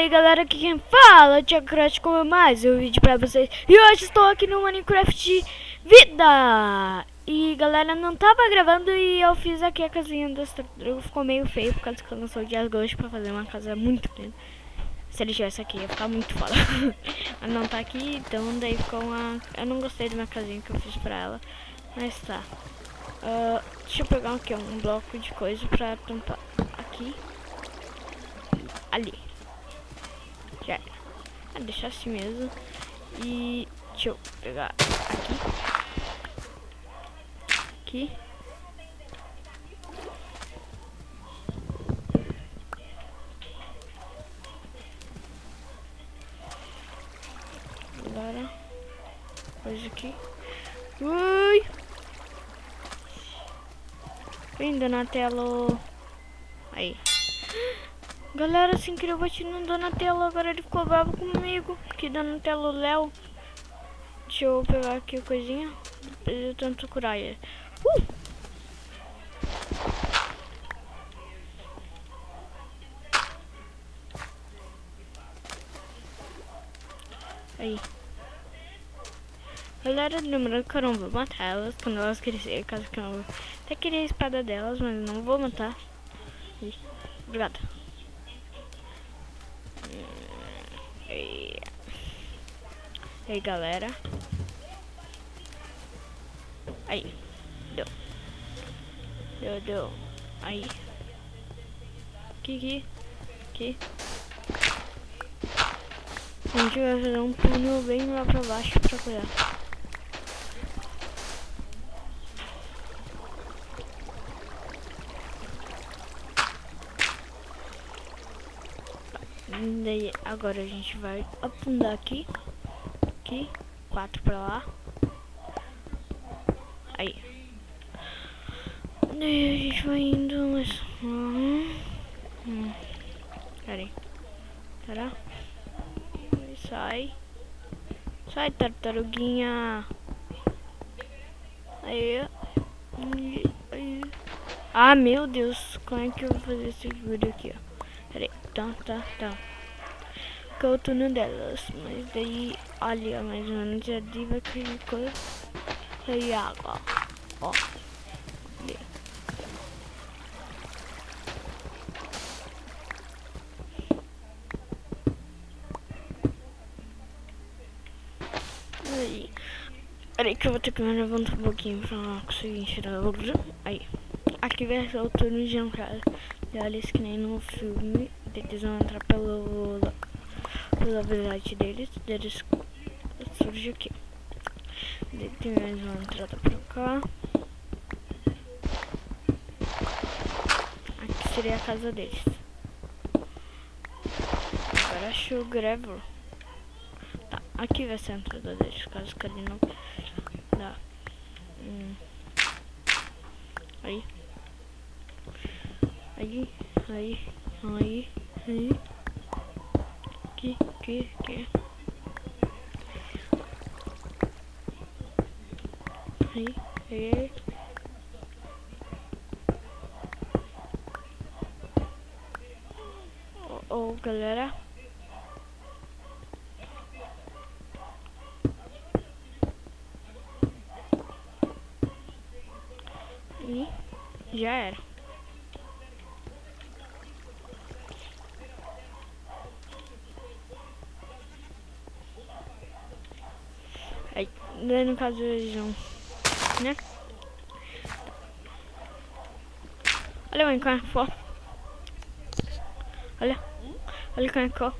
aí galera, aqui quem fala é o Thiago Crash com mais um vídeo pra vocês. E hoje estou aqui no Minecraft Vida. E galera, não tava gravando e eu fiz aqui a casinha das tartarugas. Ficou meio feio por causa que eu não sou de Asgore pra fazer uma casa muito grande. Se ele estivesse aqui ia ficar muito foda. Mas não tá aqui, então daí ficou uma... Eu não gostei da minha casinha que eu fiz pra ela. Mas tá. Deixa eu pegar aqui um bloco de coisa pra tampar aqui. Ali. Já era. Deixar assim mesmo. E deixa eu pegar aqui. Agora coisa aqui. Ui! Vem, Donatello. Aí. Galera, sem querer eu bati no Donatello. Agora ele ficou bravo comigo. Que Donatello Léo. Deixa eu pegar aqui a coisinha. Preciso tanto curar ele. Aí. Galera, lembrando que eu não vou matar elas quando elas crescerem. Caso que eu não vou. Até queria a espada delas, mas não vou matar. Aí. Obrigada. Aí galera. Aí. Deu. Aí. Aqui. A gente vai fazer um túnel bem lá pra baixo pra cuidar. Daí agora a gente vai afundar aqui. 4 pra lá. Aí. Daí a gente vai indo, mas... Pera aí. Será? Sai, tartaruguinha. Aí. Ah, meu Deus. Como é que eu vou fazer esse vídeo aqui, ó? Pera aí. Tá. Que é o túnel delas. Mas daí, ali, ó, mais ou menos. Ali vai cair coisa. Aí, água. Ó. Ali. Aí. Peraí que eu vou ter que me levantar um pouquinho pra conseguir tirar o... Aí. Aqui vai ser o túnel de entrada. Olha, que nem no filme. Eles vão entrar pela habilidade deles. Eles surgem aqui. Tem mais uma entrada pra cá. Aqui seria a casa deles. Agora acho o gravel. Tá, aqui vai ser a entrada deles, caso que ele não dá. Aí. Aqui. Aí. Oh, galera. E já era. Aí, daí no caso eles vão, né? Olha o encontro, pô. Olha o encontro.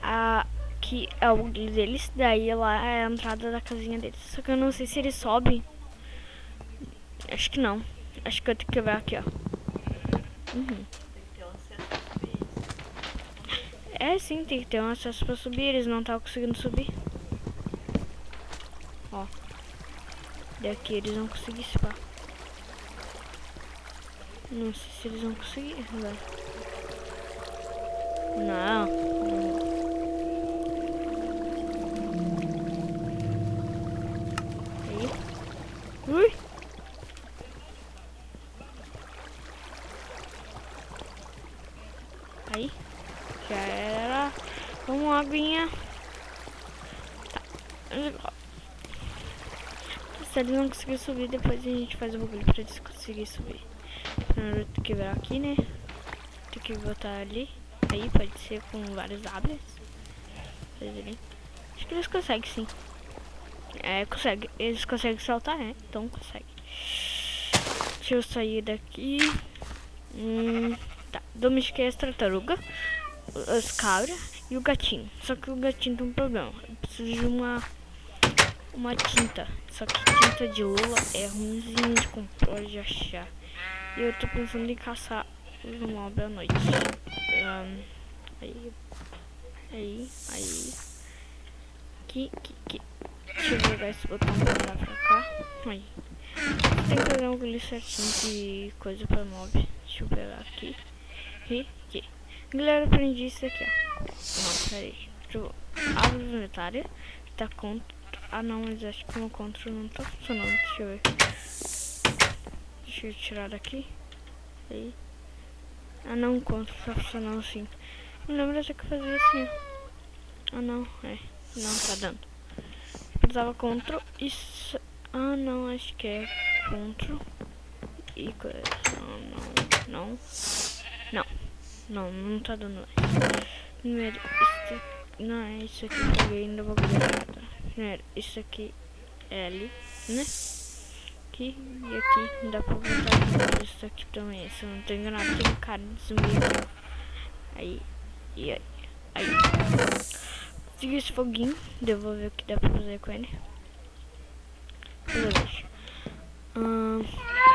Aqui é o deles, daí lá é a entrada da casinha deles. Só que eu não sei se eles sobem. Acho que não. Acho que eu tenho que quebrar aqui, ó. É sim, tem que ter um acesso pra subir. Eles não estavam conseguindo subir. Ó. Daqui eles vão conseguir se pá. Não sei se eles vão conseguir, velho. Não. Aí. Ui. Aí. Já era. Vamos, aguinha. Tá. Se eles não conseguirem subir, depois a gente faz o bagulho pra eles conseguirem subir. Primeiro tem que virar aqui, né? Tem que botar ali. Aí pode ser com vários abres. Acho que eles conseguem, sim. É, consegue. Eles conseguem saltar, né? Então consegue. Deixa eu sair daqui. Tá. Domestiquei as tartarugas, as cabras e o gatinho. Só que o gatinho tem um problema. Eu preciso de uma tinta. Só que tinta de lula é ruimzinho de comprar, de achar. E eu tô pensando em caçar os mobs à noite. Aí. Aqui. Deixa eu jogar esse botão pra lá pra cá. Aí. Tem que pegar um bagulho certinho de coisa pra mob. Deixa eu pegar aqui. E aqui. Galera, eu aprendi isso aqui, ó. Não, peraí. Abre o inventário. Tá contra. Ah não, mas acho que o meu controle não tá funcionando. Deixa eu ver. Deixa eu tirar daqui. Aí. Ah não, o controle tá funcionando assim. Não lembro até que fazia assim, ó. Ah não, não tá dando. Precisava control isso. Ah não, acho que é control e coisa. Não tá dando mais. Primeiro, isso não é isso aqui, eu peguei ainda vou errado. Primeiro, isso aqui é L, né? Aqui e aqui dá pra botar isso aqui também. Se eu não tô enganado, tem um cara de zumbi aqui. Aí. Consegui esse foguinho, devolver o que dá pra fazer com ele.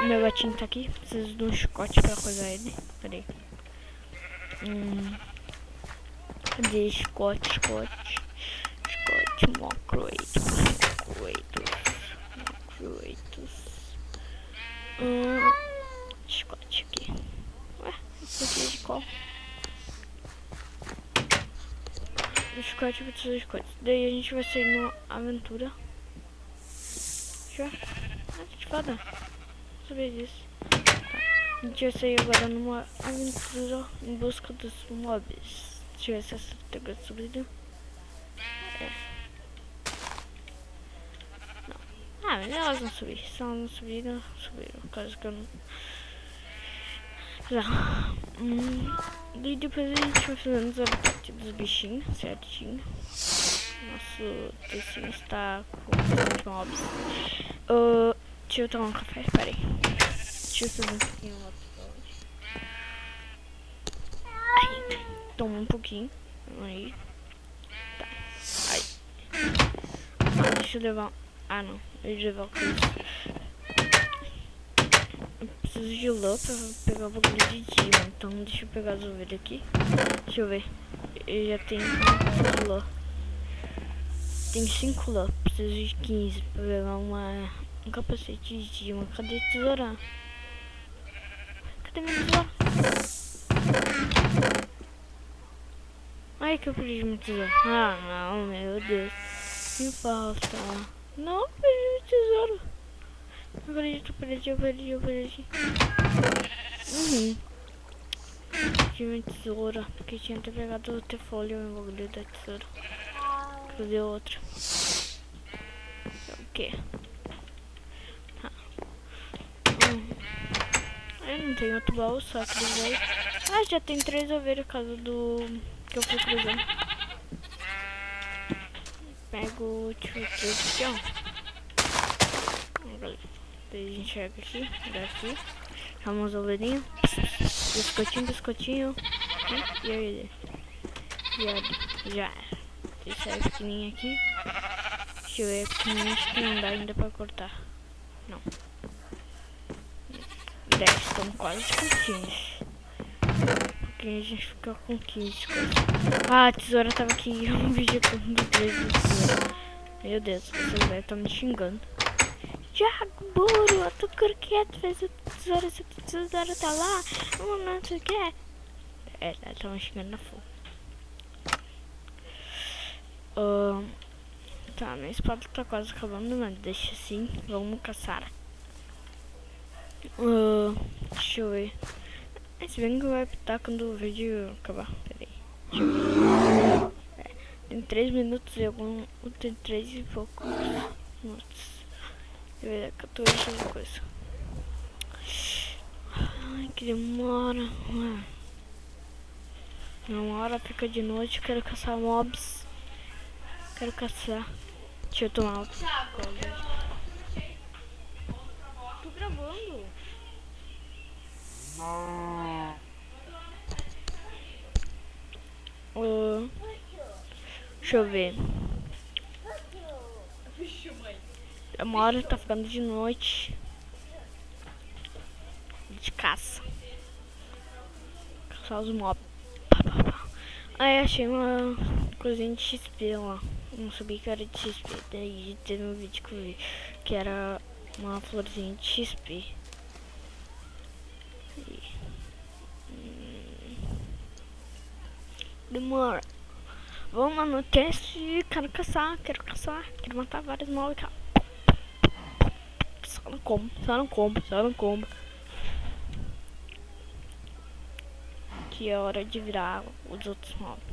Meu gatinho tá aqui, preciso de um chicote pra coisar ele. Peraí. Cadê chicote, Mocroitos. Chicote aqui. Ué, esse aqui é de qual? O chicote, eu preciso de chicote. Daí a gente vai sair numa aventura. Já? Que foda. Não sabia disso. Tá. A gente vai sair agora numa aventura em busca dos mobs. Deixa eu ver se essa tem subido. Não. Ah, mas elas não subiram. Se elas não subiram, Por causa que eu não. Já. E depois a gente vai fazendo os habitats dos bichinhos certinho. Nosso tecinho está com os mobs. Deixa eu tomar um café, peraí. Deixa eu fazer um pouquinho aí. Toma um pouquinho. Aí. Tá. Aí. Deixa eu levar. Ah não. Eu levar o coisa. Eu preciso de lã pra pegar o bagulho de dia. Então deixa eu pegar as ovelhas aqui. Deixa eu ver. Eu já tenho quantas lã. Tem 5 lã. Preciso de 15 pra pegar um capacete de dia. Cadê a tesoura? Cadê minha tesoura? Ai que eu perdi minha tesoura. Ah não, meu Deus. Que falta. Não, perdi minha tesoura. Eu perdi. Perdi minha tesoura. Porque tinha que ter pegado outra folha no bagulho da tesoura. Cadê outra? O que? Tá. Eu não tenho outro baú, só que daí. Ah, já tem 3 ovelhas por causa do que eu fui cruzando. Pego o aqui, ó. Daí a gente chega aqui, daqui. Chama as ovelhinhas. Biscoitinho. E aí, já. Esse é pequenininho aqui. Deixa eu ver, pequenininho, acho que não dá ainda pra cortar. Não. 10, estão quase com 15. Porque a gente fica com 15 coisas. Ah, a tesoura tava aqui um vídeo com 3 de tesoura. Meu Deus, vocês velhos estão me xingando. Thiago, burro, eu tô quieto, fez a tesoura, essa tesoura tá lá. Não sei o que é. Estão me xingando na fogo. Tá, minha espada tá quase acabando, mas deixa assim, vamos caçar. Deixa eu ver. Se bem que vai apitar quando o vídeo acabar. Peraí. Deixa eu ver. Tem 3 minutos e algum. Tem 3 e poucos minutos. Deixa eu ver, 14 coisa. Ai, que demora. Uma hora fica de noite, quero caçar mobs. Quero caçar. Deixa eu tomar outro. Tô gravando. Deixa eu ver. Uma hora tá ficando de noite. De caça. Caçar os mobs. Aí achei uma coisinha de XP lá. Não sabia que era de XP. Daí teve um vídeo que eu vi que era uma florzinha de XP. Demora. Vamos lá no teste. Quero caçar. Quero matar vários mobs. Só não combo. Que é hora de virar os outros mobs.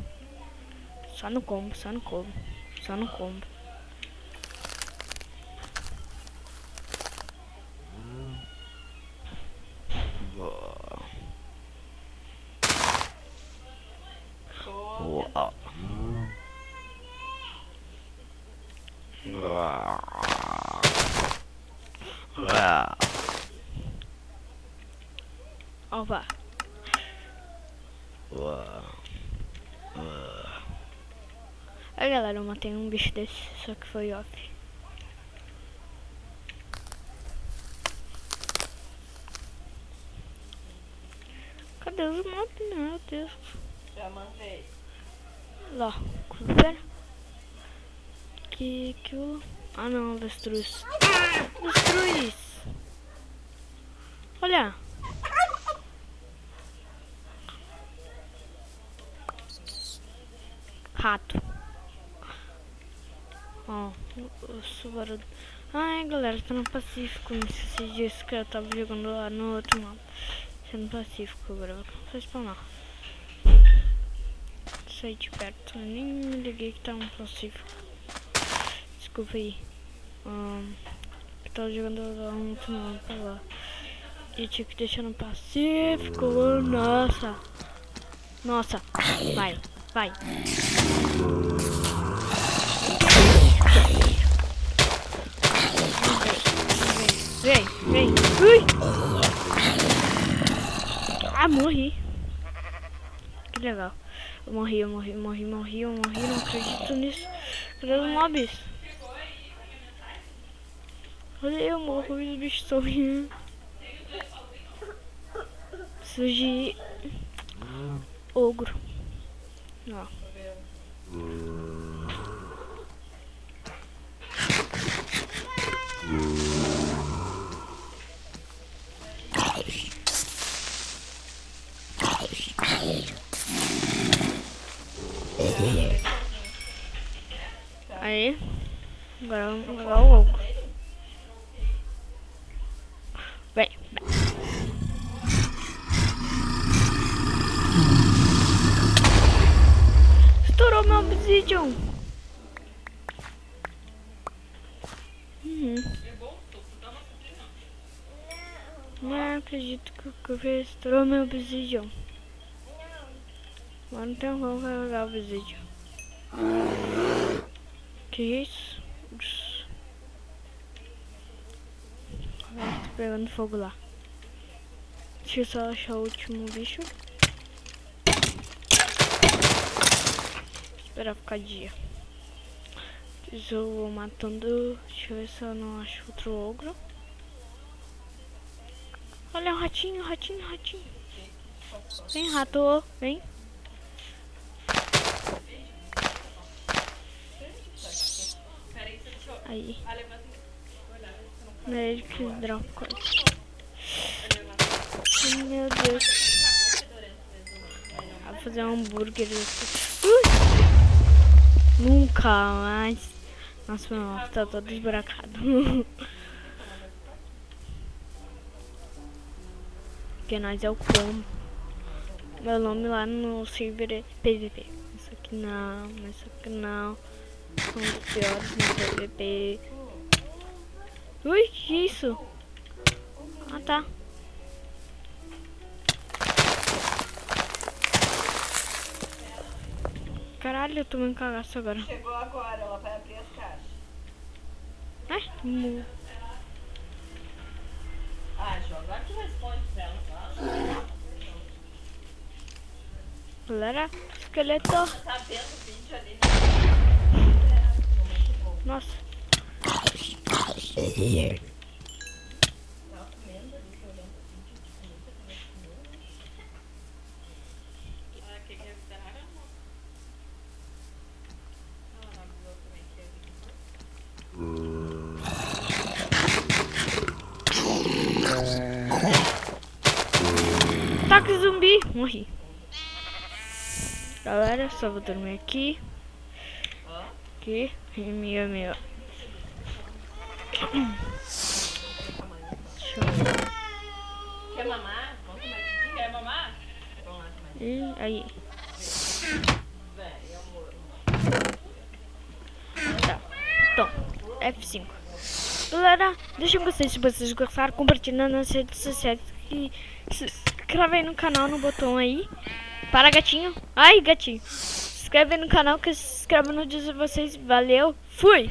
Só no combo. Opa. Aí galera, eu matei um bicho desse, só que foi off. Cadê os mobs? Meu Deus. Já mandei. Lá, pera. Que aquilo. Ah não, avestruz. Avestruz! Olha! Rato. Ó, o Subaru. Ai galera, tá no Pacífico. Não sei se disse que eu tava jogando lá no outro mapa. Tá no Pacífico agora. Vou spawnar. Saí de perto. Eu nem me liguei que tá no Pacífico. Desculpa aí. Eu tava jogando lá no outro mapa lá. E tinha que deixar no Pacífico. Nossa. Vai. Vem. Ui. Ah, morri. Que legal. Eu morri. Não acredito nisso. Cadê os mobs? Olha, eu morro e os bichos estão rindo. Preciso de ogro. Ó. Aí, agora vamos pegar o ogro. Vem. Estourou meu obsidian. Não acredito que eu estourou meu obsidian. Agora não tem como carregar o obsidian. Que isso? Agora tô pegando fogo lá. Deixa eu só achar o último bicho. Esperar ficar dia. Eu vou matando. Deixa eu ver se eu não acho outro ogro. Olha o ratinho. Vem, rato, vem. Aí. Ele que dropa coisa. Meu Deus. Vou fazer um hambúrguer. Nunca mais. Nossa, meu mapa tá todo esburacado. Porque nós é o combo. meu nome lá no server é PVP. Isso aqui não, isso aqui não. São os piores no PVP. Ui, que isso? Ah, tá. Caralho, eu tomei um cagaço agora. Chegou agora, ela vai abrir as caixas. Ai, Joga que responde pra ela, tá? galera, esqueleto. Tá vendo o vídeo ali, né? Nossa. Tava comendo ali, olhando o vídeo de comida que nós comemos. Ah, que avisaram, amor? Ela não avisou também que Ataque zumbi. Morri. Galera, só vou dormir aqui. Aqui. Meu. Deixa eu ver. Quer mamar? Vamos tomar aqui. Quer mamar? Vamos lá tomar. E aí. Vem, amor. Tá. Então, F5. Galera, deixa um gostei se vocês gostaram, compartilhando nas redes sociais e se inscreve no canal no botão aí. Para, gatinho. Ai, gatinho. Se inscreve no canal que se inscreve no vídeo de vocês. Valeu. Fui.